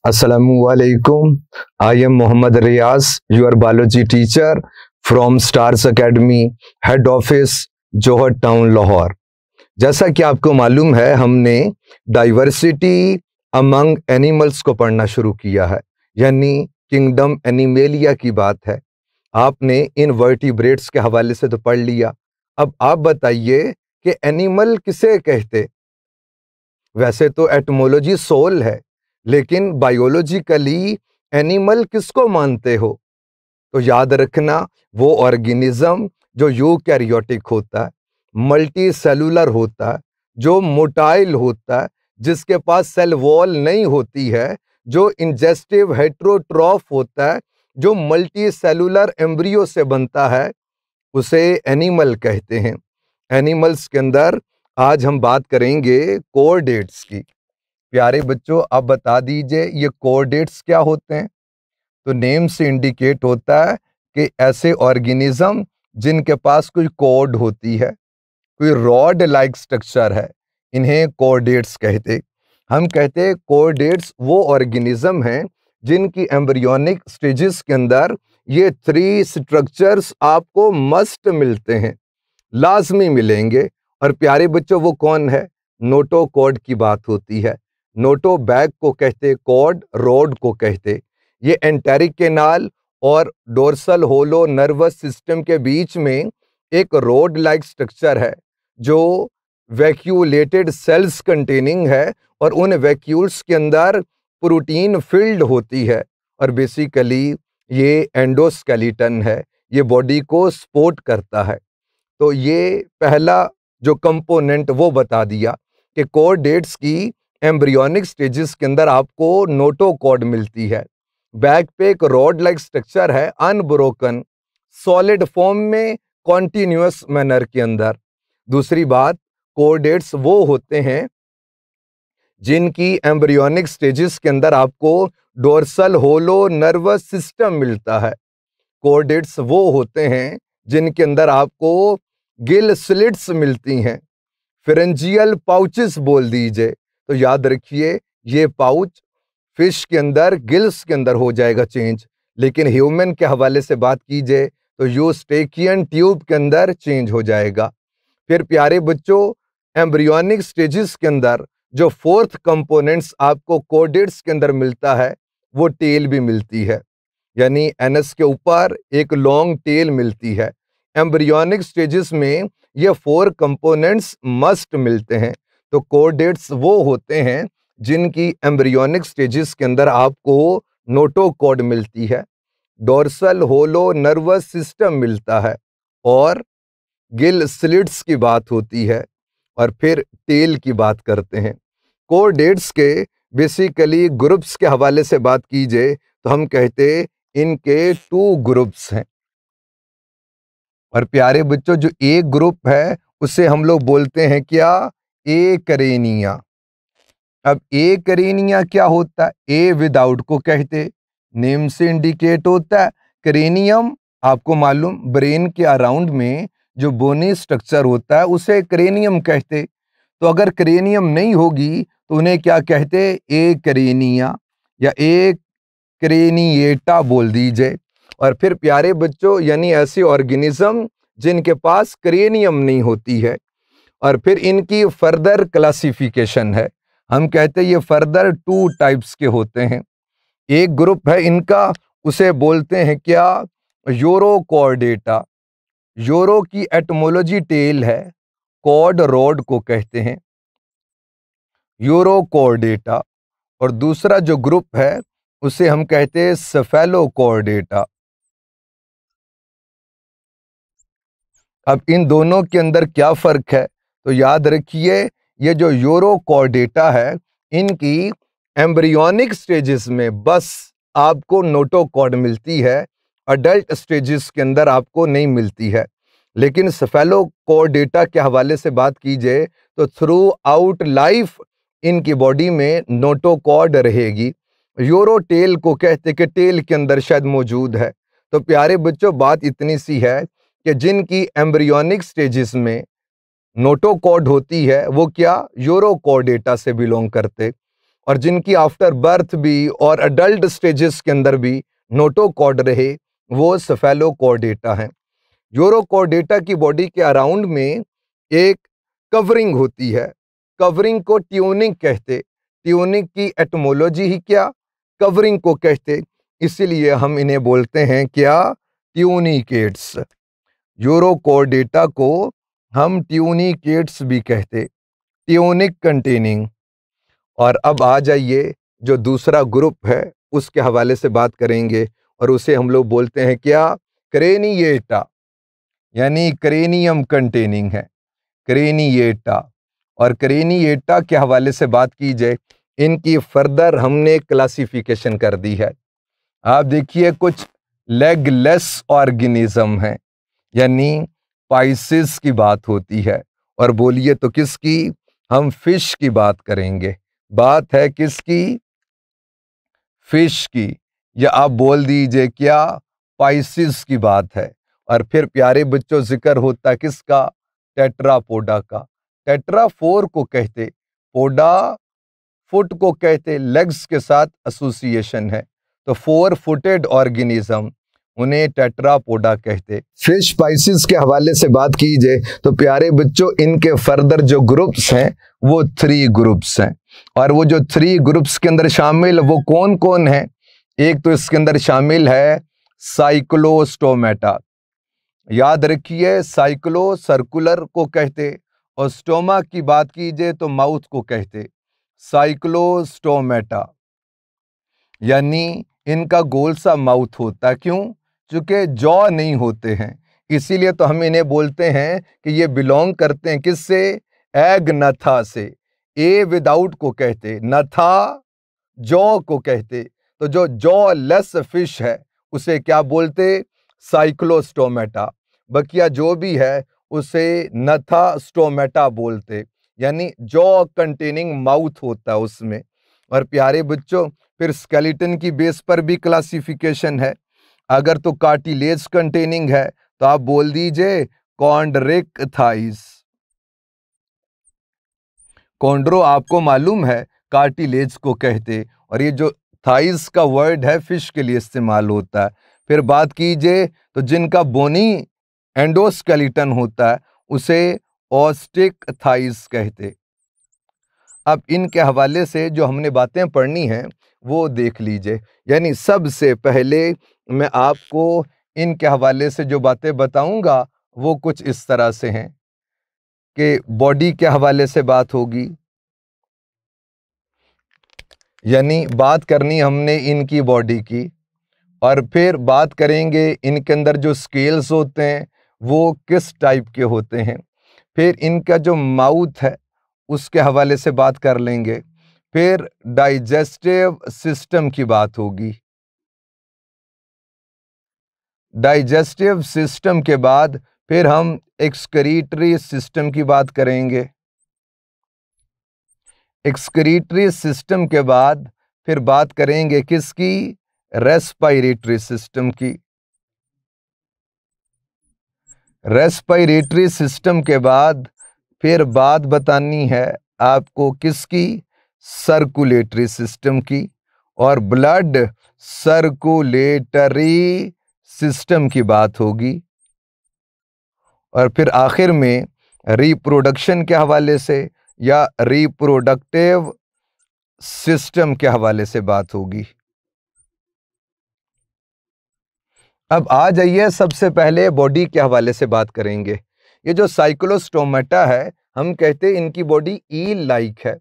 Assalamualaikum. I am Mohammad Riaz, your biology teacher from Stars Academy, head office, Johar town, Lahore. जैसा कि आपको मालूम है, हमने डाइवर्सिटी अमंग एनिमल्स को पढ़ना शुरू किया है, यानी किंगडम एनिमेलिया की बात है। आपने इन वर्टिब्रेट्स के हवाले से तो पढ़ लिया। अब आप बताइए कि एनिमल किसे कहते। वैसे तो एटमोलॉजी सोल है, लेकिन बायोलॉजिकली एनिमल किसको मानते हो? तो याद रखना, वो ऑर्गेनिज्म जो यूकैरियोटिक होता है, मल्टी सेलुलर होता है, जो मोटाइल होता है, जिसके पास सेल वॉल नहीं होती है, जो इंजेस्टिव हेट्रोट्रॉफ होता है, जो मल्टी सेलुलर एम्ब्रियो से बनता है, उसे एनिमल कहते हैं। एनिमल्स के अंदर आज हम बात करेंगे कोऑर्डेट्स की। प्यारे बच्चों, आप बता दीजिए ये कोऑर्डेट्स क्या होते हैं? तो नेम से इंडिकेट होता है कि ऐसे ऑर्गेनिज्म जिनके पास कोई कोड होती है, कोई रॉड लाइक स्ट्रक्चर है, इन्हें कोऑर्डेट्स कहते। हम कहते हैं कोऑर्डेट्स वो ऑर्गेनिज्म हैं जिनकी एम्ब्रियोनिक स्टेजेस के अंदर ये 3 स्ट्रक्चर्स आपको मस्ट मिलते हैं, लाजमी मिलेंगे। और प्यारे बच्चों, वो कौन है? नोटोकॉर्ड की बात होती है। नोटो बैग को कहते, कॉर्ड रोड को कहते। ये एंटेरिक केनाल और डोर्सल होलो नर्वस सिस्टम के बीच में एक रोड लाइक स्ट्रक्चर है, जो वैक्यूलेटेड सेल्स कंटेनिंग है, और उन वैक्यूल्स के अंदर प्रोटीन फिल्ड होती है। और बेसिकली ये एंडोस्केलेटन है, ये बॉडी को सपोर्ट करता है। तो ये पहला जो कंपोनेंट वो बता दिया कि कोऑर्डेट्स की एम्ब्रियोनिक स्टेजेस के अंदर आपको नोटोकॉर्ड मिलती है। बैक पे एक रॉड लाइक स्ट्रक्चर है, अनब्रोकन सॉलिड फॉर्म में, कॉन्टिन्यूअस मैनर के अंदर। दूसरी बात, कोऑर्डेट्स वो होते हैं जिनकी एम्ब्रियोनिक स्टेजेस के अंदर आपको डोर्सल होलो नर्वस सिस्टम मिलता है। कोऑर्डेट्स वो होते हैं जिनके अंदर आपको गिल स्लिट्स मिलती हैं, फेरेंजियल पाउचेस बोल दीजिए। तो याद रखिए, ये पाउच फिश के अंदर गिल्स के अंदर हो जाएगा चेंज, लेकिन ह्यूमन के हवाले से बात कीजिए तो यूस्टेकियन ट्यूब के अंदर चेंज हो जाएगा। फिर प्यारे बच्चों, एम्ब्रियोनिक स्टेजेस के अंदर जो 4th कंपोनेंट्स आपको कोऑर्डेट्स के अंदर मिलता है, वो टेल भी मिलती है, यानी एनस के ऊपर एक लॉन्ग टेल मिलती है। एम्ब्रियोनिक स्टेजेस में ये 4 कंपोनेंट्स मस्ट मिलते हैं। तो कोऑर्डेट्स वो होते हैं जिनकी एम्ब्रियोनिक स्टेजेस के अंदर आपको नोटोकॉर्ड मिलती है, डोर्सल होलो नर्वस सिस्टम मिलता है, और गिल स्लिट्स की बात होती है, और फिर टेल की बात करते हैं। कोऑर्डेट्स के बेसिकली ग्रुप्स के हवाले से बात कीजिए तो हम कहते इनके 2 ग्रुप्स हैं। और प्यारे बच्चों, जो एक ग्रुप है उसे हम लोग बोलते हैं क्या? ए करेनिया। अब ए करेनिया क्या होता है? ए विदाउट को कहते, नेम से इंडिकेट होता है। करेनियम आपको मालूम, ब्रेन के अराउंड में जो बोनी स्ट्रक्चर होता है उसे करेनियम कहते। तो अगर करेनियम नहीं होगी तो उन्हें क्या कहते? ए करेनिया या ए क्रेनिएटा बोल दीजिए। और फिर प्यारे बच्चों, यानी ऐसे ऑर्गेनिज्म जिनके पास क्रेनियम नहीं होती है। और फिर इनकी फर्दर क्लासिफिकेशन है, हम कहते हैं ये फर्दर 2 टाइप्स के होते हैं। एक ग्रुप है इनका, उसे बोलते हैं क्या? यूरोकॉर्डेटा। यूरो की एटमोलॉजी टेल है, कॉर्ड रॉड को कहते हैं, यूरोकॉर्डेटा। और दूसरा जो ग्रुप है उसे हम कहते हैं सेफेलोकॉर्डेटा। अब इन दोनों के अंदर क्या फर्क है? तो याद रखिए, ये जो यूरोकॉर्डेटा है, इनकी एम्ब्रियोनिक स्टेजेस में बस आपको नोटोकॉर्ड मिलती है, अडल्ट स्टेजेस के अंदर आपको नहीं मिलती है। लेकिन सेफेलोकॉर्डेटा के हवाले से बात कीजिए तो थ्रू आउट लाइफ इनकी बॉडी में नोटोकॉर्ड रहेगी। यूरोटेल को कहते कि टेल के अंदर शायद मौजूद है। तो प्यारे बच्चों, बात इतनी सी है कि जिनकी एम्ब्रियोनिक स्टेजेस में नोटोकॉर्ड होती है वो क्या यूरोकॉर्डेटा से बिलोंग करते, और जिनकी आफ्टर बर्थ भी और अडल्ट स्टेजेस के अंदर भी नोटोकॉर्ड रहे वो सेफेलोकॉर्डेटा हैं। यूरोकॉर्डेटा की बॉडी के अराउंड में एक कवरिंग होती है, कवरिंग को ट्यूनिंग कहते, ट्यूनिंग की एटमोलॉजी ही क्या कवरिंग को कहते, इसीलिए हम इन्हें बोलते हैं क्या ट्यूनिकेट्स। यूरोकॉर्डेटा को हम ट्यूनिकेट्स भी कहते, ट्यूनिक कंटेनिंग। और अब आ जाइए जो दूसरा ग्रुप है उसके हवाले से बात करेंगे, और उसे हम लोग बोलते हैं क्या क्रेनिएटा, यानी क्रेनियम कंटेनिंग है, क्रेनिएटा। और क्रेनिएटा के हवाले से बात की जाए, इनकी फर्दर हमने क्लासिफिकेशन कर दी है। आप देखिए कुछ लेगलेस ऑर्गेनिज्म है, यानी पाइसेस की बात होती है, और बोलिए तो किसकी, हम फिश की बात करेंगे। बात है किसकी, फिश की, या आप बोल दीजिए क्या पाइसेस की बात है। और फिर प्यारे बच्चों जिक्र होता है किसका, टेट्रापोडा का। टेट्राफोर को कहते, पोडा फुट को कहते, लेग्स के साथ एसोसिएशन है, तो 4 फुटेड ऑर्गेनिज्म उन्हें टेट्रापोडा कहते। फिश स्पाइसेस के हवाले से बात की जाए तो प्यारे बच्चों इनके फर्दर जो ग्रुप्स हैं वो 3 ग्रुप्स हैं, और वो जो 3 ग्रुप्स के अंदर शामिल वो कौन कौन है। एक तो इसके अंदर शामिल है साइक्लोस्टोमेटा, याद रखिए साइक्लो सर्कुलर को कहते, और स्टोमा की बात कीजिए तो माउथ को कहते, साइक्लोस्टोमेटा, यानी इनका गोल सा माउथ होता है, क्यों, चूंकि जॉ नहीं होते हैं, इसीलिए तो हम इन्हें बोलते हैं कि ये बिलोंग करते हैं किससे, एगनथा से। ए विदाउट को कहते, नथा जॉ को कहते, तो जो जॉ लेस फिश है उसे क्या बोलते, साइक्लोस्टोमेटा। बकिया जो भी है उसे नथा स्टोमेटा बोलते, यानी जॉ कंटेनिंग माउथ होता है उसमें। और प्यारे बच्चों फिर स्केलेटन की बेस पर भी क्लासिफिकेशन है, अगर तो कार्टिलेज कंटेनिंग है तो आप बोल दीजिए कॉन्ड्रिक थाइस। कॉन्ड्रो आपको मालूम है कार्टिलेज को कहते, और ये जो थाइस का वर्ड है फिश के लिए इस्तेमाल होता है। फिर बात कीजिए तो जिनका बोनी एंडोस्केलेटन होता है उसे ऑस्टिक थाइस कहते। अब इनके हवाले से जो हमने बातें पढ़नी हैं वो देख लीजिए, यानी सबसे पहले मैं आपको इनके हवाले से जो बातें बताऊंगा वो कुछ इस तरह से हैं कि बॉडी के हवाले से बात होगी, यानी बात करनी हमने इनकी बॉडी की, और फिर बात करेंगे इनके अंदर जो स्केल्स होते हैं वो किस टाइप के होते हैं, फिर इनका जो माउथ है उसके हवाले से बात कर लेंगे, फिर डाइजेस्टिव सिस्टम की बात होगी, डाइजेस्टिव सिस्टम के बाद फिर हम एक्सक्रीटरी सिस्टम की बात करेंगे, एक्सक्रीटरी सिस्टम के बाद फिर बात करेंगे किसकी, रेस्पिरेटरी सिस्टम की, रेस्पिरेटरी सिस्टम के बाद फिर बात बतानी है आपको किसकी, सर्कुलेटरी सिस्टम की, और ब्लड सर्कुलेटरी सिस्टम की बात होगी, और फिर आखिर में रिप्रोडक्शन के हवाले से या रिप्रोडक्टिव सिस्टम के हवाले से बात होगी। अब आ जाइए सबसे पहले बॉडी के हवाले से बात करेंगे। ये जो साइक्लोस्टोमेटा है हम कहते हैं इनकी बॉडी ईल लाइक है,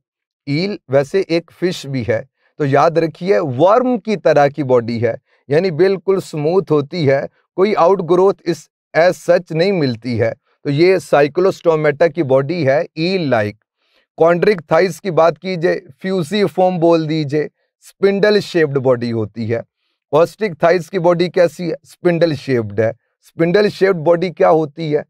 ईल वैसे एक फिश भी है, तो याद रखिए वर्म की तरह की बॉडी है, यानी बिल्कुल स्मूथ होती है, कोई आउटग्रोथ इस एज सच नहीं मिलती है, तो ये साइक्लोस्टोमेटा की बॉडी है ईल लाइक। कॉन्ड्रिक थाइस की बात कीजिए, फ्यूसिफॉर्म बोल दीजिए, स्पिंडल शेप्ड बॉडी होती है। ऑस्टिक थाइस की बॉडी कैसी है, स्पिंडल शेप्ड है। स्पिंडल शेप्ड बॉडी क्या होती है,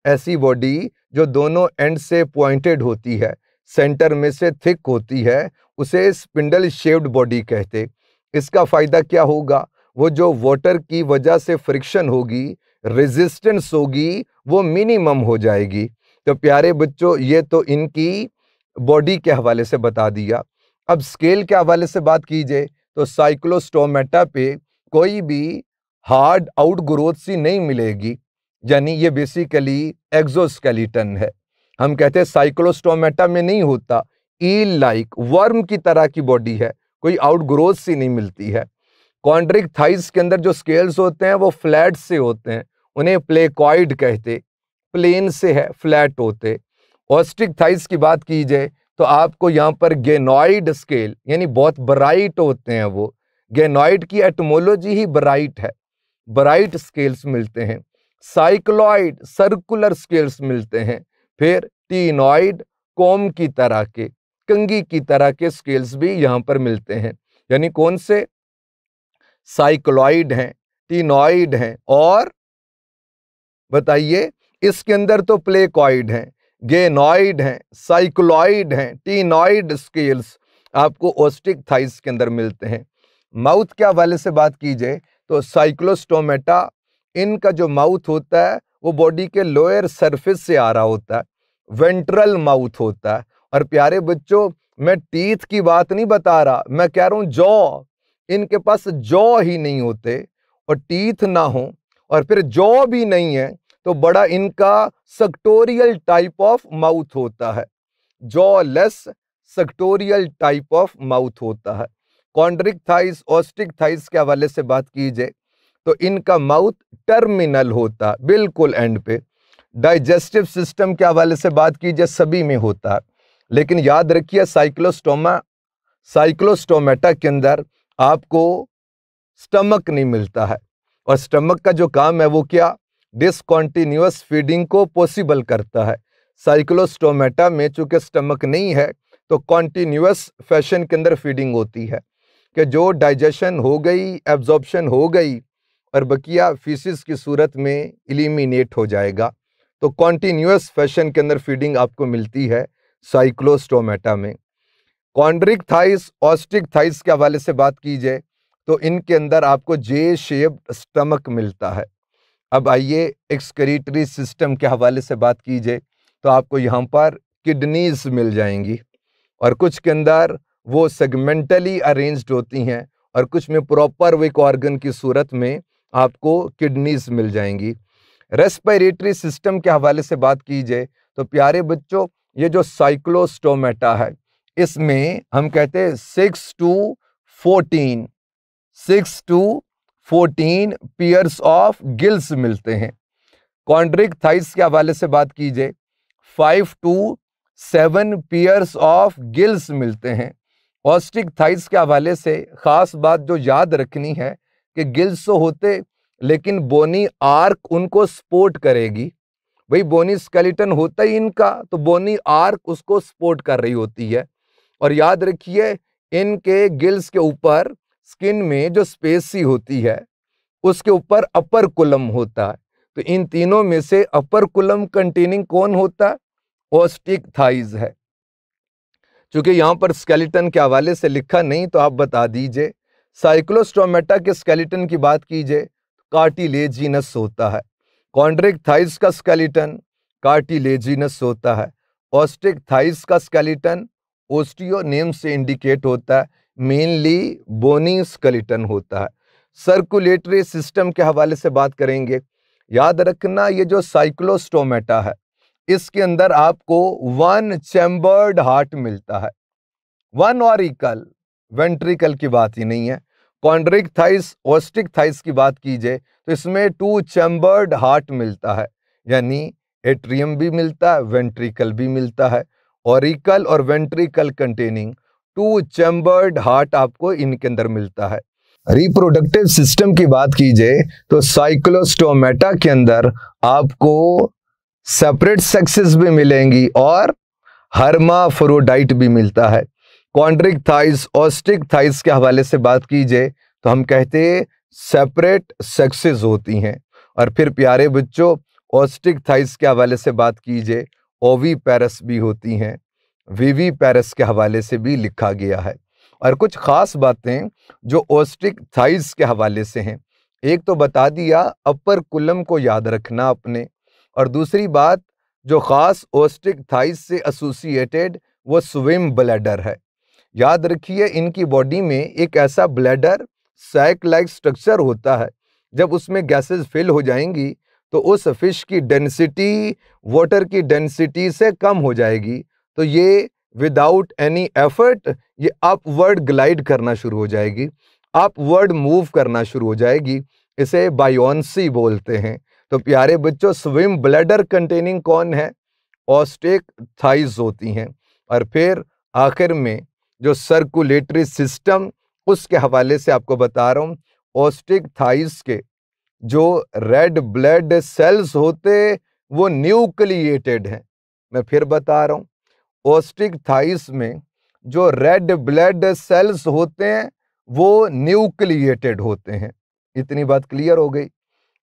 ऐसी बॉडी जो दोनों एंड से पॉइंटेड होती है, सेंटर में से थिक होती है, उसे स्पिंडल शेप्ड बॉडी कहते। इसका फायदा क्या होगा, वो जो वाटर की वजह से फ्रिक्शन होगी, रेजिस्टेंस होगी, वो मिनिमम हो जाएगी। तो प्यारे बच्चों, ये तो इनकी बॉडी के हवाले से बता दिया। अब स्केल के हवाले से बात कीजिए तो साइक्लोस्टोमेटा पे कोई भी हार्ड आउट ग्रोथ सी नहीं मिलेगी, यानी ये बेसिकली एक्सोस्केलेटन है। हम कहते हैं साइक्लोस्टोमेटा में नहीं होता, ईल लाइक वर्म की तरह की बॉडी है, कोई आउट ग्रोथ सी नहीं मिलती है। कॉन्ड्रिक थाइस के अंदर जो स्केल्स होते हैं वो फ्लैट से होते हैं, उन्हें प्लेकॉइड कहते, प्लेन से है, फ्लैट होते। ऑस्ट्रिक थाइस की बात की जाए तो आपको यहाँ पर गेनॉइड स्केल यानी बहुत ब्राइट होते हैं वो, गेनॉइड की एटमोलॉजी ही ब्राइट है, ब्राइट स्केल्स मिलते हैं। साइक्लॉइड सर्कुलर स्केल्स मिलते हैं। फिर टीनॉइड कोम की तरह के, कंघी की तरह के स्केल्स भी यहाँ पर मिलते हैं। यानी कौन से? साइक्लॉइड हैं, टीनॉइड हैं, और बताइए इसके अंदर तो प्लेकॉइड हैं, गेनॉइड हैं, साइक्लॉइड हैं, टीनॉइड स्केल्स आपको ऑस्ट्रिक थाइस के अंदर मिलते हैं। माउथ के हवाले से बात की जाए तो साइक्लोस्टोमेटा, इनका जो माउथ होता है वो बॉडी के लोअर सरफेस से आ रहा होता है, वेंट्रल माउथ होता है। और प्यारे बच्चों, मैं टीथ की बात नहीं बता रहा, मैं कह रहा हूं जॉ, इनके पास जॉ ही नहीं होते, और टीथ ना हो और फिर जॉ भी नहीं है तो बड़ा इनका सक्टोरियल टाइप ऑफ माउथ होता है, jaw less सक्टोरियल type of mouth होता है। कॉन्ड्रिक थाइस, ऑस्ट्रिक थाइस के हवाले से बात की जाए तो इनका माउथ टर्मिनल होता है, बिल्कुल एंड पे। डाइजेस्टिव सिस्टम के हवाले से बात की जाए सभी में होता है, लेकिन याद रखिए साइक्लोस्टोमेटा के अंदर आपको स्टमक नहीं मिलता है, और स्टमक का जो काम है वो क्या? डिसकॉन्टिन्यूअस फीडिंग को पॉसिबल करता है। साइक्लोस्टोमेटा में चूंकि स्टमक नहीं है तो कॉन्टिन्यूअस फैशन के अंदर फीडिंग होती है कि जो डाइजेशन हो गई, एब्जॉर्प्शन हो गई और बकिया फीसिस की सूरत में इलिमिनेट हो जाएगा। तो कॉन्टिन्यूअस फैशन के अंदर फीडिंग आपको मिलती है साइक्लोस्टोमेटा में। कॉन्ड्रिक थाइस, ऑस्ट्रिक थाइस के हवाले से बात की जाए तो इनके अंदर आपको जे शेप्ड स्टमक मिलता है। अब आइए एक्सक्रीटरी सिस्टम के हवाले से बात की जाए तो आपको यहाँ पर किडनीज मिल जाएंगी, और कुछ के अंदर वो सेगमेंटली अरेंज्ड होती हैं और कुछ में प्रॉपर एक ऑर्गन की सूरत में आपको किडनीज मिल जाएंगी। रेस्पिरेटरी सिस्टम के हवाले से बात की जाए तो प्यारे बच्चों, ये जो साइक्लोस्टोमेटा है इसमें हम कहते हैं 6 to 14 पेयर्स ऑफ गिल्स मिलते हैं। कॉन्ड्रिक थाइस के हवाले से बात की जाए 5 to 7 पेयर्स ऑफ गिल्स मिलते हैं। ऑस्ट्रिक थाइस के हवाले से खास बात जो याद रखनी है कि गिल्स तो होते लेकिन बोनी आर्क उनको सपोर्ट करेगी। भाई बोनी स्केलेटन होता ही इनका, तो बोनी आर्क उसको सपोर्ट कर रही होती है। और याद रखिए इनके गिल्स के ऊपर स्किन में जो स्पेस सी होती है उसके ऊपर अपर कुलम होता है। तो इन तीनों में से अपर कुलम कंटेनिंग कौन होता है? ऑस्ट्रिक थाइस है। चूंकि यहां पर स्केलेटन के हवाले से लिखा नहीं तो आप बता दीजिए। साइक्लोस्टोमेटा के स्केलेटन की बात कीजिए कार्टिलेजिनस होता है। कॉन्ड्रिक थाइस का स्केलेटन कार्टिलेजिनस होता है। ऑस्ट्रिक थाइस का स्केलेटन ओस्टियो नेम से इंडिकेट होता है, मेनली बोनी स्केलेटन होता है। सर्कुलेटरी सिस्टम के हवाले से बात करेंगे। याद रखना ये जो साइक्लोस्टोमेटा है इसके अंदर आपको 1 चैम्बर्ड हार्ट मिलता है, 1 और इक्वल, वेंट्रिकल की बात ही नहीं है। कॉन्ड्रिक थाइस, ऑस्ट्रिक थाइस की बात कीजिए तो इसमें 2 चैम्बर्ड हार्ट मिलता है, यानी एट्रियम भी मिलता है, वेंट्रिकल भी मिलता है। ऑरिकल और वेंट्रिकल कंटेनिंग 2 चैम्बर्ड हार्ट आपको इनके अंदर मिलता है। रिप्रोडक्टिव सिस्टम की बात कीजिए तो साइक्लोस्टोमेटा के अंदर आपको सेपरेट सेक्सेस भी मिलेंगी और हर्माफ्रोडाइट भी मिलता है। कॉन्ड्रिक थाइस, ऑस्ट्रिक थाइस के हवाले से बात कीजिए तो हम कहते हैं सेपरेट सेक्सेस होती हैं। और फिर प्यारे बच्चों ऑस्ट्रिक थाइस के हवाले से बात कीजिए ओवीपेरस भी होती हैं, विवीपेरस के हवाले से भी लिखा गया है। और कुछ खास बातें जो ऑस्ट्रिक थाइस के हवाले से हैं, एक तो बता दिया अपर कुलम को याद रखना अपने, और दूसरी बात जो ख़ास ओस्टिक थाइस से एसोसिएटेड वो स्विम ब्लैडर है। याद रखिए, इनकी बॉडी में एक ऐसा ब्लैडर सैक लाइक स्ट्रक्चर होता है। जब उसमें गैसेस फिल हो जाएंगी तो उस फिश की डेंसिटी वाटर की डेंसिटी से कम हो जाएगी, तो ये विदाउट एनी एफर्ट ये अपवर्ड ग्लाइड करना शुरू हो जाएगी, अपवर्ड मूव करना शुरू हो जाएगी। इसे बायोन्सी बोलते हैं। तो प्यारे बच्चों, स्विम ब्लैडर कंटेनिंग कौन है? ओस्टिक थाइज होती हैं। और फिर आखिर में जो सर्कुलेटरी सिस्टम, उसके हवाले से आपको बता रहा हूं, ओस्टिक थाइज के जो रेड ब्लड सेल्स होते वो न्यूक्लिएटेड हैं। मैं फिर बता रहा हूं, ओस्टिक थाइस में जो रेड ब्लड सेल्स होते हैं वो न्यूक्लिएटेड होते हैं। इतनी बात क्लियर हो गई।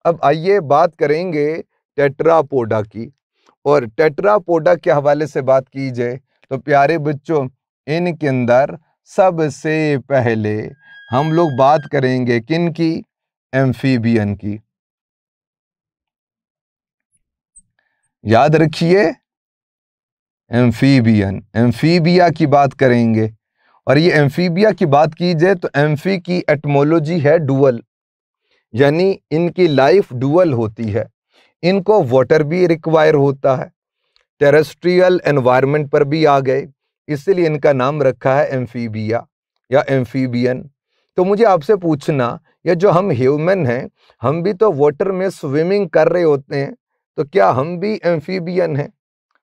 अब आइए बात करेंगे टेट्रापोडा की। और टेट्रापोडा के हवाले से बात की जाए तो प्यारे बच्चों, इनके अंदर सबसे पहले हम लोग बात करेंगे किन की? एम्फीबियन की। याद रखिए, एम्फीबियन, एम्फीबिया की बात करेंगे। और ये एम्फीबिया की बात की जाए तो एम्फी की एटमोलॉजी है डुअल, यानी इनकी लाइफ डुअल होती है। इनको वाटर भी रिक्वायर होता है, टेरेस्ट्रियल एनवायरनमेंट पर भी आ गए, इसलिए इनका नाम रखा है एम्फीबिया या एम्फीबियन। तो मुझे आपसे पूछना, ये जो हम ह्यूमन हैं, हम भी तो वाटर में स्विमिंग कर रहे होते हैं, तो क्या हम भी एम्फीबियन हैं?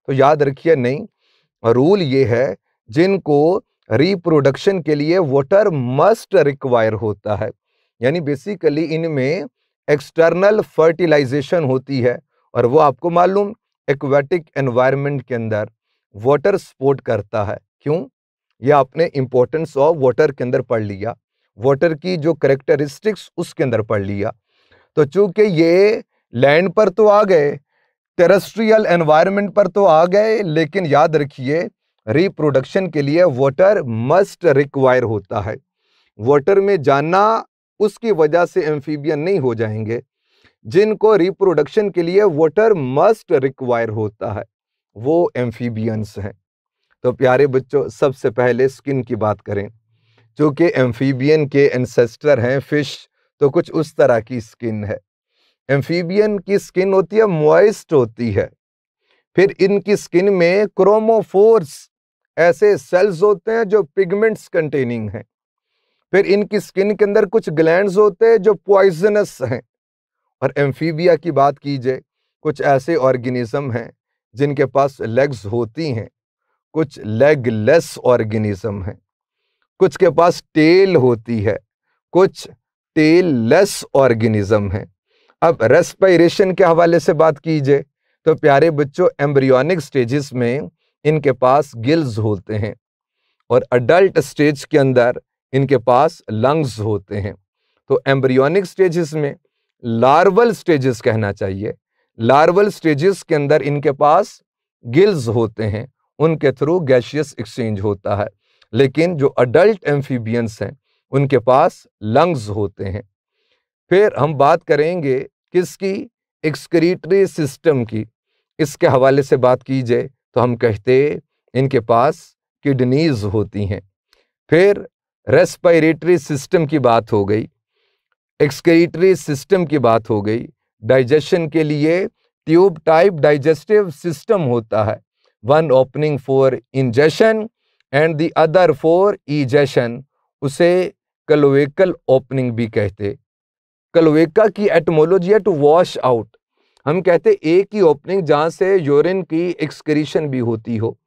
तो याद रखिए, नहीं। रूल ये है, जिनको रिप्रोडक्शन के लिए वाटर मस्ट रिक्वायर होता है, यानी बेसिकली इनमें एक्सटर्नल फर्टिलाइजेशन होती है। और वो आपको मालूम, एक्वेटिक एनवायरनमेंट के अंदर वाटर सपोर्ट करता है। क्यों? ये आपने इंपॉर्टेंस ऑफ वाटर के अंदर पढ़ लिया, वाटर की जो करेक्टरिस्टिक्स उसके अंदर पढ़ लिया। तो चूंकि ये लैंड पर तो आ गए, टेरेस्ट्रियल एनवायरनमेंट पर तो आ गए, लेकिन याद रखिए, रिप्रोडक्शन के लिए वाटर मस्ट रिक्वायर होता है। वाटर में जाना उसकी वजह से एम्फीबियन नहीं हो जाएंगे। जिनको रिप्रोडक्शन के लिए वाटर मस्ट रिक्वायर होता है वो एम्फीबियंस हैं। तो प्यारे बच्चों, सबसे पहले स्किन की बात करें। चूंकि एम्फीबियन के एंसेस्टर हैं फिश, तो कुछ उस तरह की स्किन है। एम्फीबियन की स्किन होती है मॉइस्ट होती है। फिर इनकी स्किन में क्रोमोफोर्स ऐसे सेल्स होते हैं जो पिगमेंट्स कंटेनिंग हैं। फिर इनकी स्किन के अंदर कुछ ग्लैंड्स होते हैं जो पॉइजनस हैं। और एम्फीबिया की बात की जाए, कुछ ऐसे ऑर्गेनिज्म हैं जिनके पास लेग्स होती हैं, कुछ लेगलेस ऑर्गेनिज्म हैं, कुछ के पास टेल होती है, कुछ टेल लेस ऑर्गेनिज्म हैं। अब रेस्पिरेशन के हवाले से बात की जाए तो प्यारे बच्चों, एम्ब्रियोनिक स्टेजेस में इनके पास गिल्स होते हैं और अडल्ट स्टेज के अंदर इनके पास लंग्स होते हैं। तो एम्ब्रियोनिक स्टेजेस में, लार्वल स्टेजेस कहना चाहिए, लार्वल स्टेजेस के अंदर इनके पास गिल्स होते हैं, उनके थ्रू गैसियस एक्सचेंज होता है। लेकिन जो अडल्ट एम्फीबियंस हैं उनके पास लंग्स होते हैं। फिर हम बात करेंगे किसकी? एक्सक्रीटरी सिस्टम की। इसके हवाले से बात की जाए तो हम कहते इनके पास किडनीज होती हैं। फिर रेस्पिरेटरी सिस्टम की बात हो गई, एक्सक्रीटरी सिस्टम की बात हो गई। डाइजेशन के लिए ट्यूब टाइप डाइजेस्टिव सिस्टम होता है, one opening for ingestion and the other for egestion. उसे क्लोएकल ओपनिंग भी कहते। क्लोएका की एटमोलॉजी है टू वॉश आउट। हम कहते एक ही ओपनिंग जहां से यूरिन की एक्सक्रीशन भी होती हो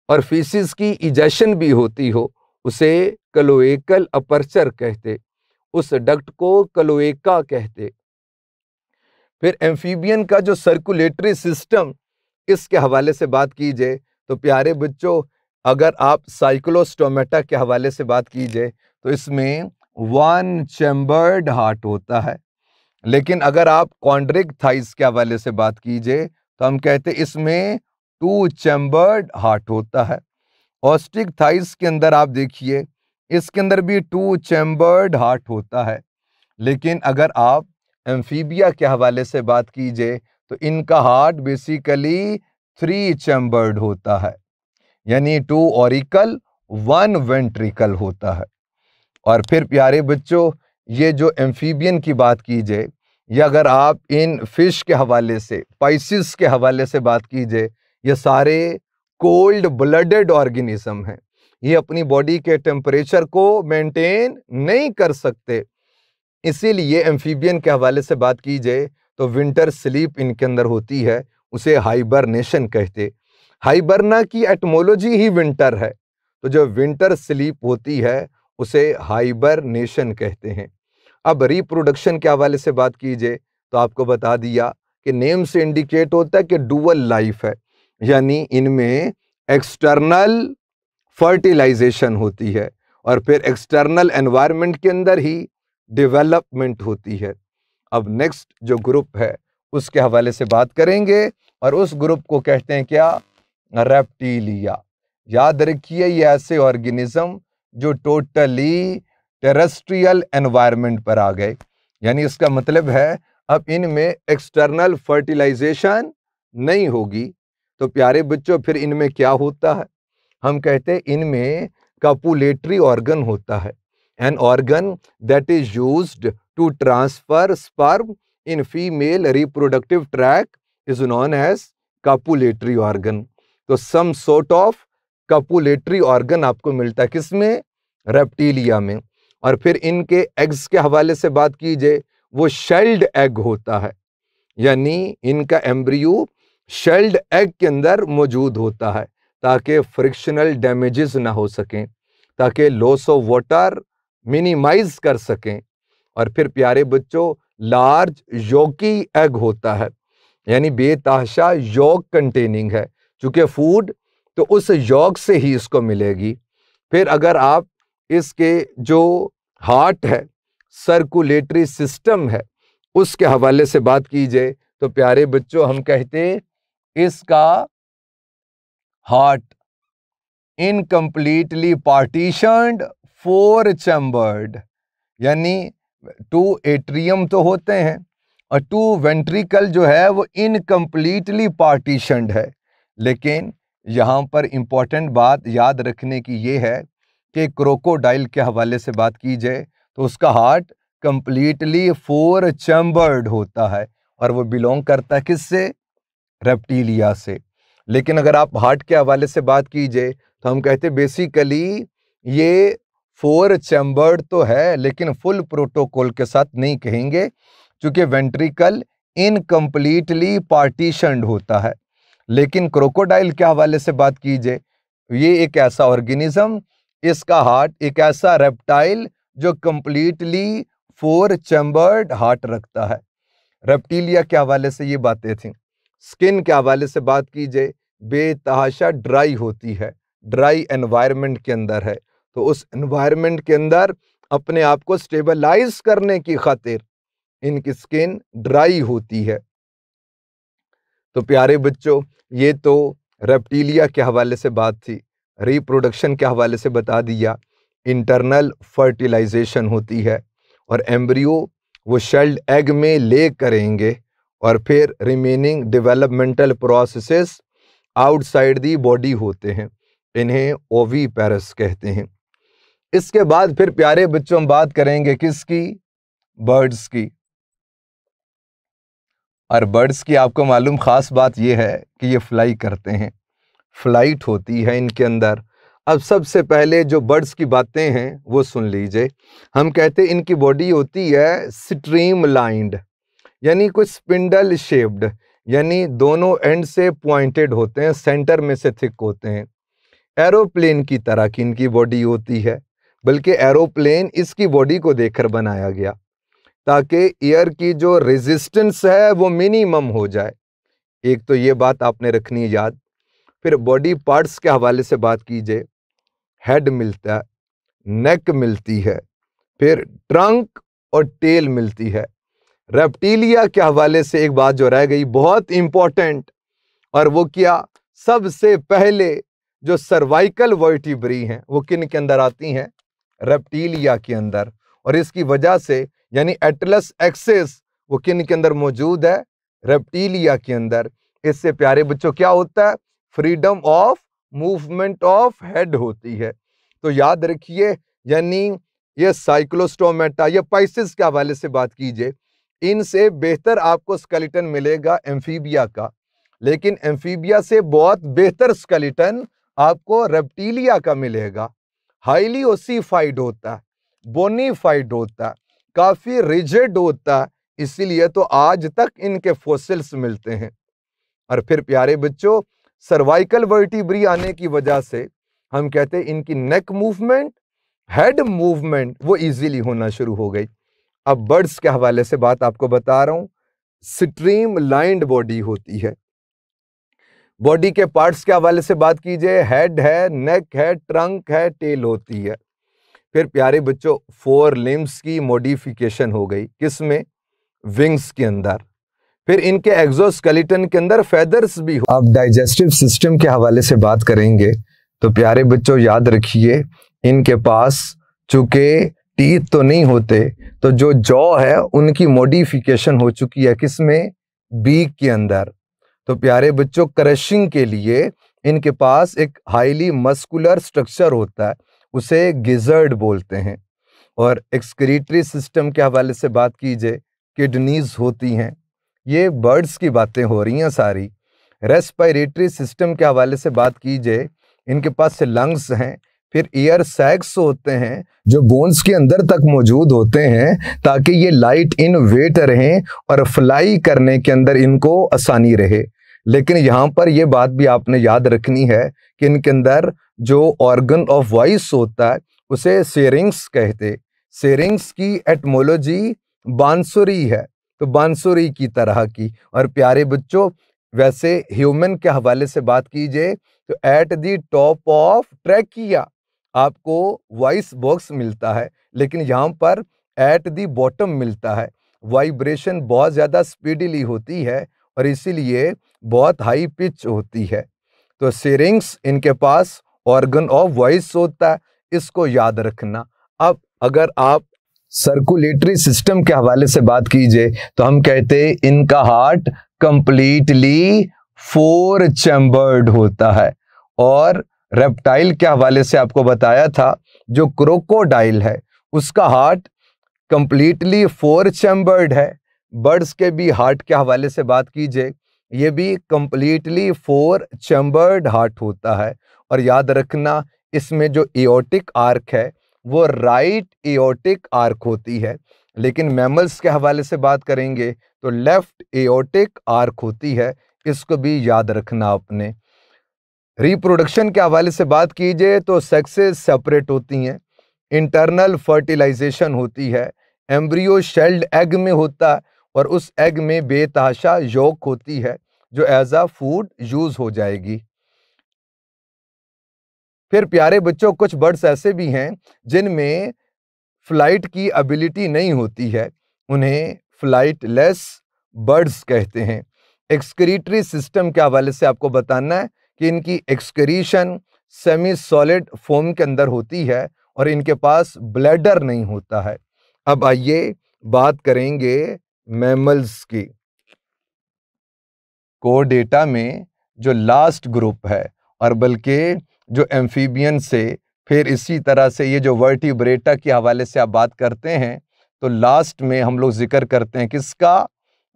और फीसिस की इजेशन भी होती हो, उसे क्लोएकल अपर्चर कहते। उस डक्ट को क्लोएका कहते। फिर एम्फीबियन का जो सर्कुलेटरी सिस्टम, इसके हवाले से बात की जाए तो प्यारे बच्चों, अगर आप साइक्लोस्टोमेटा के हवाले से बात की जाए तो इसमें वन चैम्बर्ड हार्ट होता है। लेकिन अगर आप कॉन्ड्रिक थाइस के हवाले से बात कीजिए तो हम कहते इसमें टू चैम्बर्ड हार्ट होता है। ऑस्टिक थाइस के अंदर आप देखिए, इसके अंदर भी टू चैम्बर्ड हार्ट होता है। लेकिन अगर आप एम्फीबिया के हवाले से बात कीजिए तो इनका हार्ट बेसिकली 3 चैम्बर्ड होता है, यानी 2 ऑरिकल 1 वेंट्रिकल होता है। और फिर प्यारे बच्चों, ये जो एम्फीबियन की बात कीजिए, या अगर आप इन फिश के हवाले से, पाइसिस के हवाले से बात कीजिए, ये सारे कोल्ड ब्लडेड ऑर्गेनिज्म हैं। ये अपनी बॉडी के टेम्परेचर को मेंटेन नहीं कर सकते। इसीलिए एम्फीबियन के हवाले से बात की जाए तो विंटर स्लीप इनके अंदर होती है, उसे हाइबरनेशन कहते। हाइबरना की एटमोलॉजी ही विंटर है, तो जो विंटर स्लीप होती है उसे हाइबरनेशन कहते हैं। अब रिप्रोडक्शन के हवाले से बात कीजिए तो आपको बता दिया कि नेम से इंडिकेट होता है कि डुअल लाइफ है, यानी इनमें एक्सटर्नल फर्टिलाइजेशन होती है और फिर एक्सटर्नल एनवायरनमेंट के अंदर ही डेवलपमेंट होती है। अब नेक्स्ट जो ग्रुप है उसके हवाले से बात करेंगे और उस ग्रुप को कहते हैं क्या? रेप्टिलिया। याद रखिए, ये ऐसे ऑर्गेनिज्म जो टोटली टेरेस्ट्रियल एनवायरनमेंट पर आ गए, यानी इसका मतलब है अब इनमें एक्सटर्नल फर्टिलाइजेशन नहीं होगी। तो प्यारे बच्चों, फिर इनमें क्या होता है? हम कहते हैं इनमें कपुलेटरी ऑर्गन होता है, an organ that is used to transfer sperm in female reproductive track is known as copulatory organ. तो some sort of copulatory organ आपको मिलता है किसमें? रेप्टिलिया में। और फिर इनके एग्स के हवाले से बात कीजिए, वो शेल्ड एग होता है, यानी इनका एम्ब्रियो शेल्ड एग के अंदर मौजूद होता है ताकि फ्रिक्शनल डैमेजेस ना हो सकें, ताकि लॉस ऑफ वाटर मिनिमाइज कर सकें। और फिर प्यारे बच्चों, लार्ज योकी एग होता है, यानी बेतहाशा यॉक कंटेनिंग है, चूंकि फूड तो उस यॉक से ही इसको मिलेगी। फिर अगर आप इसके जो हार्ट है, सर्कुलेटरी सिस्टम है, उसके हवाले से बात कीजिए तो प्यारे बच्चों हम कहते इसका हार्ट इनकम्प्लीटली पार्टीशन्ड 4 चैम्बर्ड, यानी 2 एट्रियम तो होते हैं और 2 वेंट्रिकल जो है वो इनकम्प्लीटली पार्टीशन्ड है। लेकिन यहाँ पर इंपॉर्टेंट बात याद रखने की ये है कि क्रोकोडाइल के हवाले से बात की जाए तो उसका हार्ट कंप्लीटली 4 चैम्बर्ड होता है और वो बिलोंग करता है किससे? रेप्टिलिया से। लेकिन अगर आप हार्ट के हवाले से बात कीजिए तो हम कहते बेसिकली ये 4 चैम्बर्ड तो है, लेकिन फुल प्रोटोकॉल के साथ नहीं कहेंगे, क्योंकि वेंट्रिकल इनकम्प्लीटली पार्टीशन्ड होता है। लेकिन क्रोकोडाइल के हवाले से बात कीजिए, ये एक ऐसा ऑर्गेनिज्म, इसका हार्ट एक ऐसा रेप्टाइल जो कंप्लीटली 4 चैम्बर्ड हार्ट रखता है। रेप्टिलिया के हवाले से ये बातें थी। स्किन के हवाले से बात कीजिए, बेतहाशा ड्राई होती है, ड्राई एनवायरनमेंट के अंदर है, तो उस एनवायरनमेंट के अंदर अपने आप को स्टेबलाइज करने की खातिर इनकी स्किन ड्राई होती है। तो प्यारे बच्चों, ये तो रेप्टिलिया के हवाले से बात थी। रिप्रोडक्शन के हवाले से बता दिया, इंटरनल फर्टिलाइजेशन होती है और एम्ब्रियो वो शेल्ड एग में ले करेंगे और फिर remaining developmental processes outside the body होते हैं, इन्हें ओवीपेरस कहते हैं। इसके बाद फिर प्यारे बच्चों हम बात करेंगे किसकी? बर्ड्स की। और बर्ड्स की आपको मालूम खास बात यह है कि ये फ्लाई करते हैं, फ्लाइट होती है इनके अंदर। अब सबसे पहले जो बर्ड्स की बातें हैं वो सुन लीजिए। हम कहते हैं इनकी बॉडी होती है स्ट्रीमलाइंड, यानी कुछ स्पिंडल शेप्ड, यानी दोनों एंड से पॉइंटेड होते हैं, सेंटर में से थिक होते हैं। एरोप्लेन की तरह की इनकी बॉडी होती है, बल्कि एरोप्लेन इसकी बॉडी को देखकर बनाया गया ताकि एयर की जो रेजिस्टेंस है वो मिनिमम हो जाए। एक तो ये बात आपने रखनी है याद। फिर बॉडी पार्ट्स के हवाले से बात कीजिए, हेड मिलता है, नेक मिलती है, फिर ट्रंक और टेल मिलती है। रेप्टिलिया के हवाले से एक बात जो रह गई बहुत इंपॉर्टेंट, और वो क्या? सबसे पहले जो सर्वाइकल वर्टिब्री हैं वो किन के अंदर आती हैं? रेप्टिलिया के अंदर। और इसकी वजह से यानी एटलस एक्सिस वो किन के अंदर मौजूद है? रेप्टिलिया के अंदर। इससे प्यारे बच्चों क्या होता है, freedom of movement of head होती है। तो याद रखिए, यानी ये साइक्लोस्टोमेटा, ये पाइसेस के हवाले से बात कीजिए, इनसे बेहतर आपको स्केलेटन मिलेगा एम्फीबिया का, लेकिन एम्फीबिया से बहुत बेहतर स्केलेटन आपको रेप्टिलिया का मिलेगा। हाईली ओसिफाइड होता है, बोनीफाइड होता है, काफी रिजिड होता है, इसीलिए तो आज तक इनके फॉसिल्स मिलते हैं। और फिर प्यारे बच्चों, सर्वाइकल वर्टिब्री आने की वजह से हम कहते हैं इनकी नेक मूवमेंट, हेड मूवमेंट वो इजीली होना शुरू हो गई। अब बर्ड्स के हवाले से बात आपको बता रहा हूं, स्ट्रीम लाइंड बॉडी होती है। बॉडी के पार्ट्स के हवाले से बात कीजिए, हेड है, नेक है, ट्रंक है, टेल होती है। फिर प्यारे बच्चों, 4 लिम्स की मॉडिफिकेशन हो गई, किसमें, विंग्स के अंदर। फिर इनके एक्सोस्केलेटन के अंदर फेदर्स भी हो। अब डाइजेस्टिव सिस्टम के हवाले से बात करेंगे तो प्यारे बच्चों याद रखिए, इनके पास चूंकि टीथ तो नहीं होते, तो जो जॉ है उनकी मॉडिफिकेशन हो चुकी है, किसमें, बीक के अंदर। तो प्यारे बच्चों, क्रशिंग के लिए इनके पास एक हाईली मस्कुलर स्ट्रक्चर होता है, उसे गिजर्ड बोलते हैं। और एक्सक्रीटरी सिस्टम के हवाले से बात कीजिए, किडनीज होती हैं। ये बर्ड्स की बातें हो रही हैं सारी। रेस्पिरेटरी सिस्टम के हवाले से बात कीजिए, इनके पास से लंग्स हैं। फिर ईयर सैक्स होते हैं जो बोन्स के अंदर तक मौजूद होते हैं, ताकि ये लाइट इन वेट रहें और फ्लाई करने के अंदर इनको आसानी रहे। लेकिन यहाँ पर यह बात भी आपने याद रखनी है कि इनके अंदर जो ऑर्गन ऑफ वॉइस होता है उसे सेरिंग्स कहते। सेरिंग्स की एटमोलॉजी बांसुरी है, तो बांसुरी की तरह की। और प्यारे बच्चों, वैसे ह्यूमन के हवाले से बात कीजिए तो at the top of trachea आपको वॉइस बॉक्स मिलता है, लेकिन यहाँ पर एट द बॉटम मिलता है। वाइब्रेशन बहुत ज़्यादा स्पीडीली होती है और इसीलिए बहुत हाई पिच होती है। तो सिरिंग्स इनके पास ऑर्गन ऑफ वॉइस होता है, इसको याद रखना। अब अगर आप सर्कुलेटरी सिस्टम के हवाले से बात कीजिए तो हम कहते हैं इनका हार्ट कंप्लीटली 4 चैम्बर्ड होता है। और रेप्टाइल के हवाले से आपको बताया था, जो क्रोकोडाइल है उसका हार्ट कंप्लीटली 4 चैम्बर्ड है। बर्ड्स के भी हार्ट के हवाले से बात कीजिए, ये भी कंप्लीटली 4 चैम्बर्ड हार्ट होता है। और याद रखना, इसमें जो एओर्टिक आर्क है वो राइट एओर्टिक आर्क होती है। लेकिन मैमल्स के हवाले से बात करेंगे तो लेफ्ट एओर्टिक आर्क होती है, इसको भी याद रखना आपने। रिप्रोडक्शन के हवाले से बात कीजिए तो सेक्सेस सेपरेट होती हैं, इंटरनल फर्टिलाइजेशन होती है, एम्ब्रियो शेल्ड एग में होता है और उस एग में बेतहाशा यॉक होती है जो एज अ फूड यूज हो जाएगी। फिर प्यारे बच्चों, कुछ बर्ड्स ऐसे भी हैं जिनमें फ्लाइट की एबिलिटी नहीं होती है, उन्हें फ्लाइटलेस बर्ड्स कहते हैं। एक्सक्रीटरी सिस्टम के हवाले से आपको बताना है कि इनकी एक्सक्रीशन सेमी सॉलिड फॉर्म के अंदर होती है और इनके पास ब्लैडर नहीं होता है। अब आइए बात करेंगे मैमल्स की। कोर डेटा में जो लास्ट ग्रुप है, और बल्कि जो एम्फीबियन से फिर इसी तरह से ये जो वर्टिब्रेटा के हवाले से आप बात करते हैं, तो लास्ट में हम लोग जिक्र करते हैं किसका,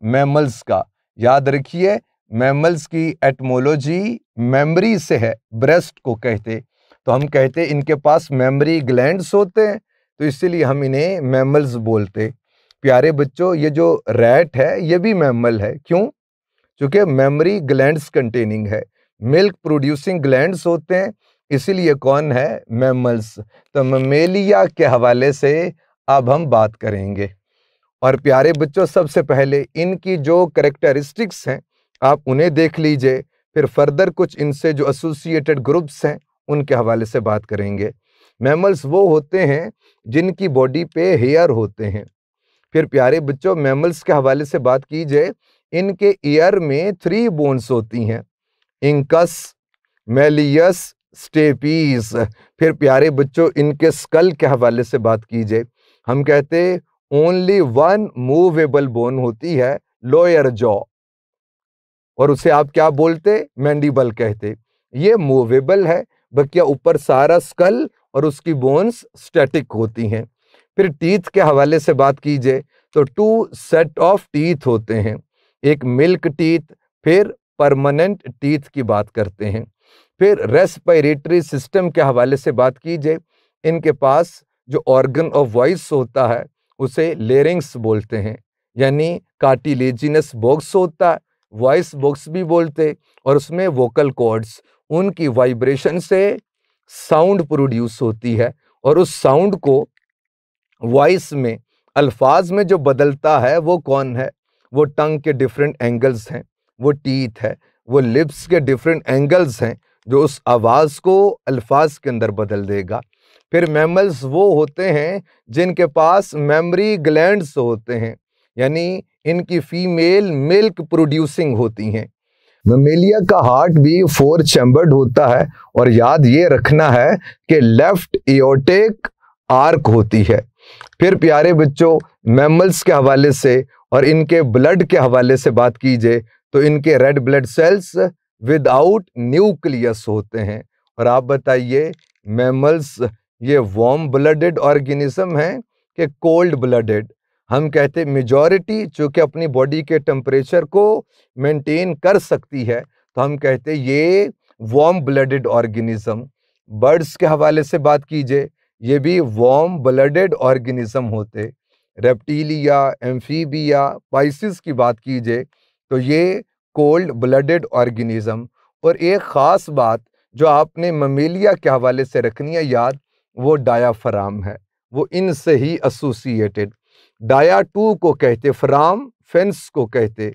मैमल्स का। याद रखिए, मैमल्स की एटमोलॉजी मेमोरी से है, ब्रेस्ट को कहते। तो हम कहते इनके पास मेमोरी ग्लैंड्स होते हैं, तो इसीलिए हम इन्हें मैमल्स बोलते। प्यारे बच्चों, ये जो रैट है ये भी मैमल है, क्यों, क्योंकि मेमोरी ग्लैंड्स कंटेनिंग है, मिल्क प्रोड्यूसिंग ग्लैंड्स होते हैं, इसीलिए कौन है, मैमल्स। तो ममेलिया के हवाले से अब हम बात करेंगे। और प्यारे बच्चों, सबसे पहले इनकी जो कैरेक्टरिस्टिक्स हैं आप उन्हें देख लीजिए, फिर फर्दर कुछ इनसे जो एसोसिएटेड ग्रुप्स हैं उनके हवाले से बात करेंगे। मैमल्स वो होते हैं जिनकी बॉडी पे हेयर होते हैं। फिर प्यारे बच्चों, मैमल्स के हवाले से बात कीजिए, इनके ईयर में 3 बोन्स होती हैं, इंकस, मेलियस, स्टेपीज। फिर प्यारे बच्चों, इनके स्कल के हवाले से बात कीजिए, हम कहते ओनली 1 मूवेबल बोन होती है, लोअर जॉ। और उसे आप क्या बोलते, मैंडिबल कहते। ये मूवेबल है, बकिया ऊपर सारा स्कल और उसकी बोन्स स्टैटिक होती हैं। फिर टीथ के हवाले से बात कीजिए तो 2 सेट ऑफ टीथ होते हैं, एक मिल्क टीथ, फिर परमानेंट टीथ की बात करते हैं। फिर रेस्पिरेटरी सिस्टम के हवाले से बात कीजिए, इनके पास जो ऑर्गन ऑफ वॉइस होता है उसे लेरिंग्स बोलते हैं, यानी कार्टिलेजिनस बॉक्स होता है, वॉइस बॉक्स भी बोलते, और उसमें वोकल कॉर्ड्स, उनकी वाइब्रेशन से साउंड प्रोड्यूस होती है, और उस साउंड को वॉइस में, अल्फाज में जो बदलता है वो कौन है, वो टंग के डिफरेंट एंगल्स हैं, वो टीथ है, वो लिप्स के डिफरेंट एंगल्स हैं जो उस आवाज़ को अल्फाज के अंदर बदल देगा। फिर मैमल्स वो होते हैं जिनके पास मेमोरी ग्लैंड्स होते हैं, यानी इनकी फीमेल मिल्क प्रोड्यूसिंग होती हैं। ममेलिया का हार्ट भी 4 चैम्बर्ड होता है, और याद ये रखना है कि लेफ्ट एओर्टिक आर्क होती है। फिर प्यारे बच्चों, मैमल्स के हवाले से और इनके ब्लड के हवाले से बात कीजिए तो इनके red blood cells without nucleus होते हैं। और आप बताइए, मैमल्स ये वार्म ब्लडेड ऑर्गेनिज्म हैं कि कोल्ड ब्लडेड? हम कहते मेजॉरिटी चूँकि अपनी बॉडी के टेम्परेचर को मेंटेन कर सकती है, तो हम कहते ये वार्म ब्लडेड ऑर्गेनिज्म। बर्ड्स के हवाले से बात कीजिए, ये भी वार्म ब्लडेड ऑर्गेनिज्म होते। रेप्टिलिया, एम्फीबिया, पाइसिस की बात कीजिए तो ये कोल्ड ब्लडेड ऑर्गेनिज्म। और एक ख़ास बात जो आपने ममेलिया के हवाले से रखनी है याद, वो डायाफ्राम है, वो इनसे ही एसोसिएटेड। डाया 2 को कहते फ्राम, फेंस को कहते,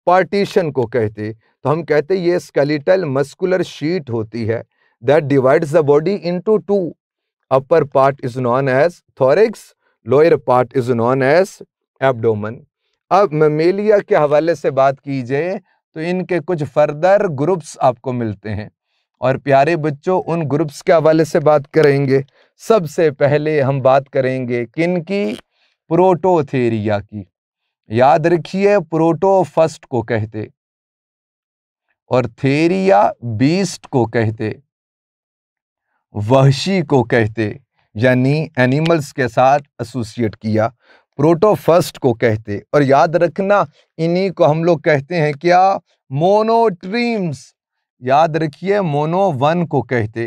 पार्टीशन को कहते। तो हम कहते ये स्केलेटल मस्कुलर शीट होती है that divides the body into 2। Upper part is known as thorax, lower part is known as abdomen. अब ममेलिया के हवाले से बात कीजिए तो इनके कुछ फर्दर ग्रुप्स आपको मिलते हैं, और प्यारे बच्चों उन ग्रुप्स के हवाले से बात करेंगे। सबसे पहले हम बात करेंगे किनकी, प्रोटोथेरिया की। याद रखिए, प्रोटो फर्स्ट को कहते, और थेरिया बीस्ट को कहते, वहशी को कहते, यानी एनिमल्स के साथ एसोसिएट किया, प्रोटो फर्स्ट को कहते। और याद रखना, इन्हीं को हम लोग कहते हैं क्या, मोनोट्रीम्स। याद रखिए, मोनो 1 को कहते,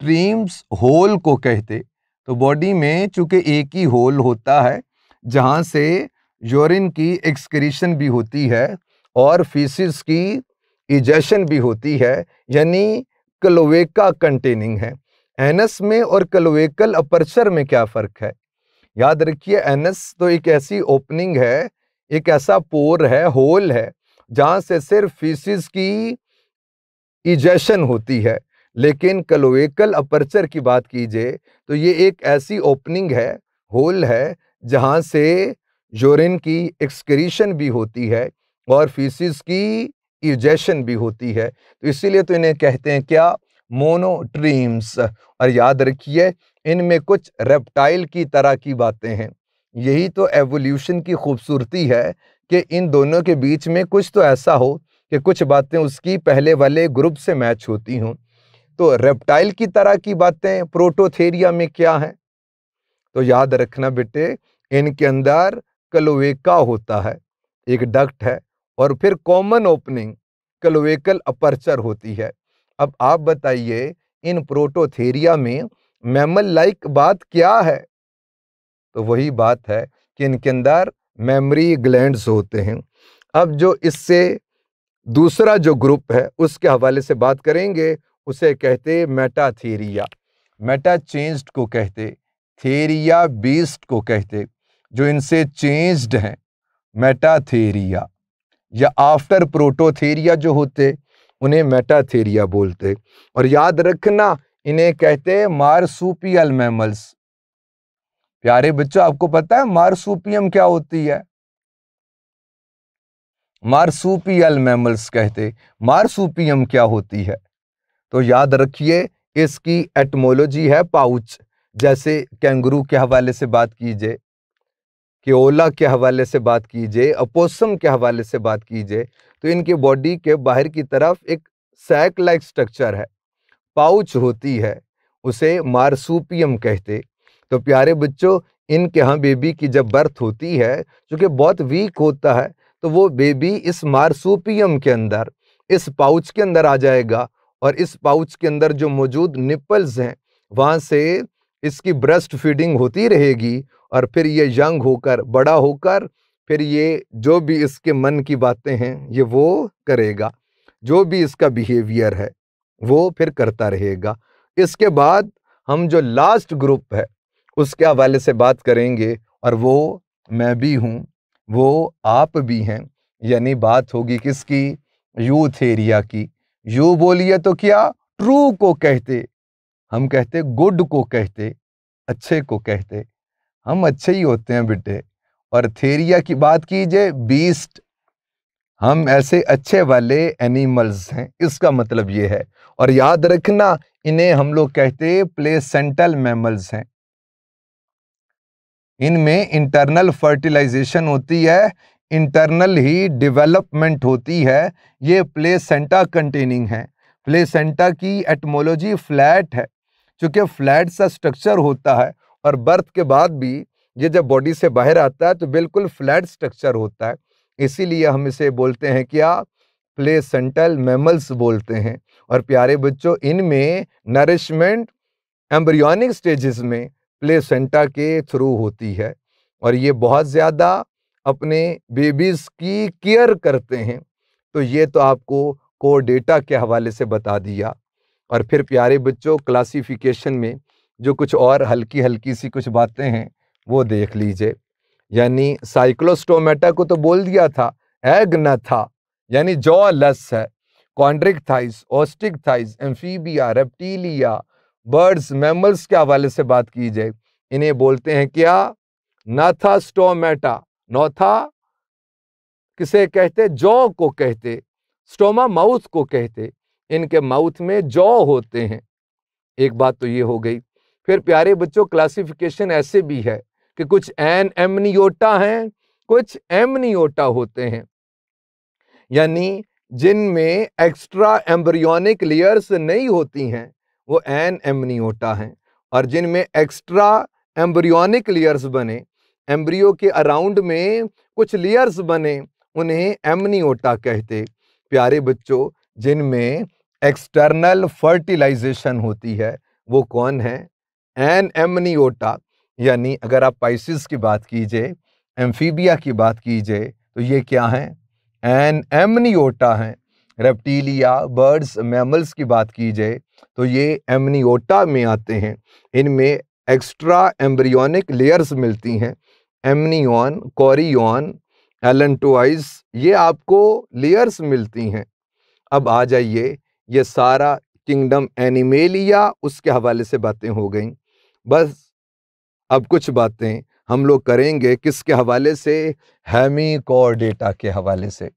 ट्रीम्स होल को कहते। तो बॉडी में चूंकि एक ही होल होता है जहां से यूरिन की एक्सक्रीशन भी होती है और फीसिस की इजेशन भी होती है, यानी क्लोएका कंटेनिंग है। एनस में और क्लोएकल अपर्चर में क्या फ़र्क है? याद रखिए, एनस तो एक ऐसी ओपनिंग है, एक ऐसा पोर है, होल है, जहां से सिर्फ फीसिस की इजेशन होती है। लेकिन क्लोएकल अपर्चर की बात कीजिए तो ये एक ऐसी ओपनिंग है, होल है, जहां से यूरिन की एक्सक्रीशन भी होती है और फीसिस की इजेशन भी होती है। तो इसीलिए तो इन्हें कहते हैं क्या, मोनोट्रीम्स। और याद रखिए, इनमें कुछ रेप्टाइल की तरह की बातें हैं। यही तो एवोल्यूशन की खूबसूरती है कि इन दोनों के बीच में कुछ तो ऐसा हो कि कुछ बातें उसकी पहले वाले ग्रुप से मैच होती हों। तो रेप्टाइल की तरह की बातें प्रोटोथेरिया में क्या हैं? तो याद रखना बेटे, इनके अंदर क्लोएका होता है, एक डक्ट है, और फिर कॉमन ओपनिंग क्लोएकल अपर्चर होती है। अब आप बताइए, इन प्रोटोथेरिया में मैमल लाइक बात क्या है? तो वही बात है कि इनके अंदर मेमोरी ग्लैंड्स होते हैं। अब जो इससे दूसरा जो ग्रुप है उसके हवाले से बात करेंगे, उसे कहते मेटाथेरिया। मेटा चेंज्ड को कहते, थेरिया बीस्ट को कहते। जो इनसे चेंज्ड हैं, मेटाथेरिया, या आफ्टर प्रोटोथेरिया जो होते उन्हें मेटाथेरिया बोलते। और याद रखना, इन्हें कहते मार्सुपियल मैमल्स। प्यारे बच्चों, आपको पता है मार्सुपियम क्या होती है? मार्सुपियल मैमल्स कहते। मार्सुपियम क्या होती है? तो याद रखिए, इसकी एटमोलॉजी है पाउच। जैसे कैंगरू के हवाले से बात कीजिए, केओला के हवाले से बात कीजिए, अपोसम के हवाले से बात कीजिए, तो इनके बॉडी के बाहर की तरफ एक सैक लाइक स्ट्रक्चर है, पाउच होती है, उसे मार्सूपियम कहते। तो प्यारे बच्चों, इनके यहाँ बेबी की जब बर्थ होती है, चूँकि बहुत वीक होता है, तो वो बेबी इस मार्सूपियम के अंदर, इस पाउच के अंदर आ जाएगा, और इस पाउच के अंदर जो मौजूद निपल्स हैं, वहाँ से इसकी ब्रेस्ट फीडिंग होती रहेगी, और फिर ये यंग होकर, बड़ा होकर, फिर ये जो भी इसके मन की बातें हैं, ये वो करेगा, जो भी इसका बिहेवियर है, वो फिर करता रहेगा। इसके बाद हम जो लास्ट ग्रुप है, उसके हवाले से बात करेंगे, और वो मैं भी हूँ, वो आप भी हैं, यानी बात होगी किसकी? यूथेरिया की। यू बोलिए तो क्या? ट्रू को कहते, हम कहते गुड को कहते, अच्छे को कहते, हम अच्छे ही होते हैं बेटे। और थेरिया की बात कीजिए, बीस्ट, हम ऐसे अच्छे वाले एनिमल्स हैं, इसका मतलब ये है। और याद रखना, इन्हें हम लोग कहते प्लेसेंटल मैमल्स हैं। इनमें इंटरनल फर्टिलाइजेशन होती है, इंटरनल ही डेवलपमेंट होती है। ये प्लेसेंटा कंटेनिंग है। प्लेसेंटा की एटमोलॉजी फ्लैट है, क्योंकि फ्लैट सा स्ट्रक्चर होता है, और बर्थ के बाद भी ये जब बॉडी से बाहर आता है तो बिल्कुल फ्लैट स्ट्रक्चर होता है। इसीलिए हम इसे बोलते हैं क्या? प्लेसेंटल मैमल्स बोलते हैं। और प्यारे बच्चों, इनमें नरिशमेंट एम्ब्रियोनिक स्टेजेस में प्लेसेंटा के थ्रू होती है, और ये बहुत ज़्यादा अपने बेबीज़ की केयर करते हैं। तो ये तो आपको कोर डेटा के हवाले से बता दिया। और फिर प्यारे बच्चों, क्लासिफिकेशन में जो कुछ और हल्की हल्की सी कुछ बातें हैं, वो देख लीजिए। यानी साइक्लोस्टोमेटा को तो बोल दिया था, एग न था, यानी जॉ लेस है। Chondrichthyes, Osteichthyes, Amphibia, Reptilia, birds, mammals के हवाले से बात की जाए, इन्हें बोलते हैं क्या? नाथास्टोमेटा। नौथा किसे कहते? जॉ को कहते। स्टोमा माउथ को कहते। इनके माउथ में जॉ होते हैं। एक बात तो ये हो गई। फिर प्यारे बच्चों, क्लासिफिकेशन ऐसे भी है कि कुछ एन एमनियोटा हैं, कुछ एमनियोटा होते हैं, यानी जिनमें एक्स्ट्रा एम्ब्रियोनिक लेयर्स नहीं होती हैं, वो एन एमनियोटा हैं। और जिनमें एक्स्ट्रा एम्ब्रियोनिक लेयर्स बने, एम्ब्रियो के अराउंड में कुछ लेयर्स बने, उन्हें एमनियोटा कहते। प्यारे बच्चों, जिनमें एक्सटर्नल फर्टिलाइजेशन होती है, वो कौन है? An amniota. यानी अगर आप पाइसिस की बात कीजिए, एम्फीबिया की बात कीजिए, तो ये क्या हैं? एन एमनियोटा हैं। रेप्टिलिया, बर्ड्स, मैमल्स की बात की जाए तो ये एमनियोटा में आते हैं। इनमें एक्स्ट्रा एम्ब्रियोनिक लेयर्स मिलती हैं, एमनियन, कोरियन, एलेंटोइस, ये आपको लेयर्स मिलती हैं। अब आ जाइए, ये सारा किंगडम एनिमेलिया, उसके हवाले से बातें हो गई। बस अब कुछ बातें हम लोग करेंगे किसके हवाले से? हेमिकॉर्डेटा के हवाले से।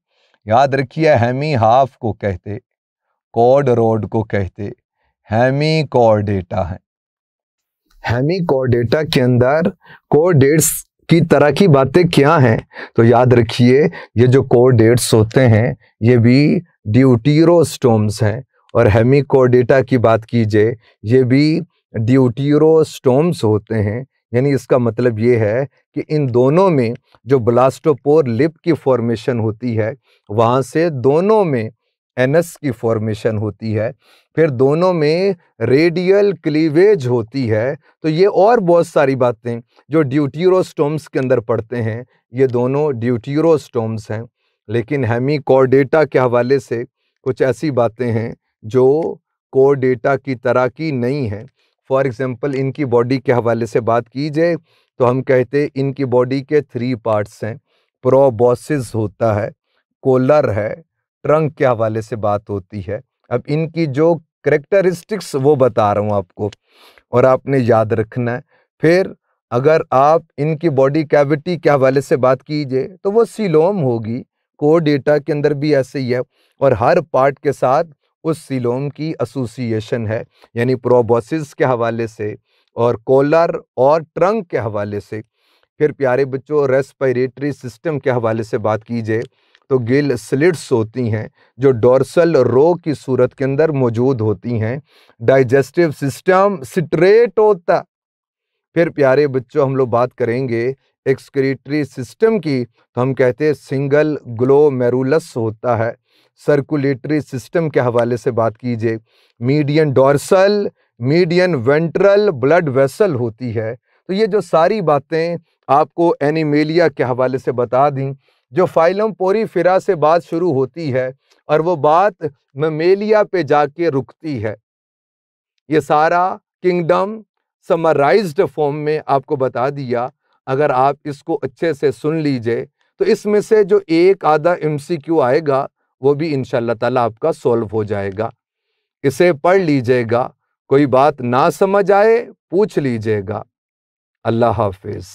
याद रखिए, हेमी हाफ को कहते, कॉर्ड रोड को कहते, हेमिकॉर्डेटा है। हेमिकॉर्डेटा के अंदर कॉर्डेट्स की तरह की बातें क्या हैं? तो याद रखिए, ये जो कॉर्डेट्स होते हैं, ये भी ड्यूटेरोस्टोम्स हैं। और हेमिकॉर्डेटा की बात कीजिए, ये भी ड्यूटेरोस्टोम्स होते हैं। यानी इसका मतलब ये है कि इन दोनों में जो ब्लास्टोपोर लिप की फॉर्मेशन होती है, वहाँ से दोनों में एनस की फॉर्मेशन होती है, फिर दोनों में रेडियल क्लीवेज होती है। तो ये और बहुत सारी बातें जो ड्यूटेरोस्टोम्स के अंदर पढ़ते हैं, ये दोनों ड्यूटेरोस्टोम्स हैं। लेकिन हेमिकॉर्डेटा के हवाले से कुछ ऐसी बातें हैं जो कॉर्डेटा की तरह की नहीं हैं। फॉर एग्जांपल, इनकी बॉडी के हवाले से बात की जाए तो हम कहते इनकी बॉडी के 3 पार्ट्स हैं। प्रोबॉसिस होता है, कोलर है, ट्रंक के हवाले से बात होती है। अब इनकी जो करेक्टरिस्टिक्स वो बता रहा हूँ आपको, और आपने याद रखना है। फिर अगर आप इनकी बॉडी कैविटी के हवाले से बात कीजिए तो वो सीलोम होगी। कॉर्डेटा के अंदर भी ऐसे ही है, और हर पार्ट के साथ उस सीलोम की एसोसिएशन है। यानी प्रोबॉसिस के हवाले से और कोलर और ट्रंक के हवाले से। फिर प्यारे बच्चों रेस्पिरेटरी सिस्टम के हवाले से बात कीजिए तो गिल स्लिट्स होती हैं जो डोर्सल रो की सूरत के अंदर मौजूद होती हैं। डाइजेस्टिव सिस्टम स्ट्रेट होता। फिर प्यारे बच्चों हम लोग बात करेंगे एक्सक्रीटरी सिस्टम की तो हम कहते हैं सिंगल ग्लोमेरुलस होता है। सर्कुलेटरी सिस्टम के हवाले से बात कीजिए median dorsal median ventral blood vessel होती है। तो ये जो सारी बातें आपको एनिमेलिया के हवाले से बता दी, जो फाइलम पोरीफेरा से बात शुरू होती है और वो बात ममेलिया पे जाके रुकती है। ये सारा किंगडम समराइज्ड फॉर्म में आपको बता दिया। अगर आप इसको अच्छे से सुन लीजिए तो इसमें से जो एक आधा एमसीक्यू आएगा वो भी इंशाअल्लाह ताला आपका सॉल्व हो जाएगा। इसे पढ़ लीजिएगा, कोई बात ना समझ आए पूछ लीजिएगा। अल्लाह हाफिज।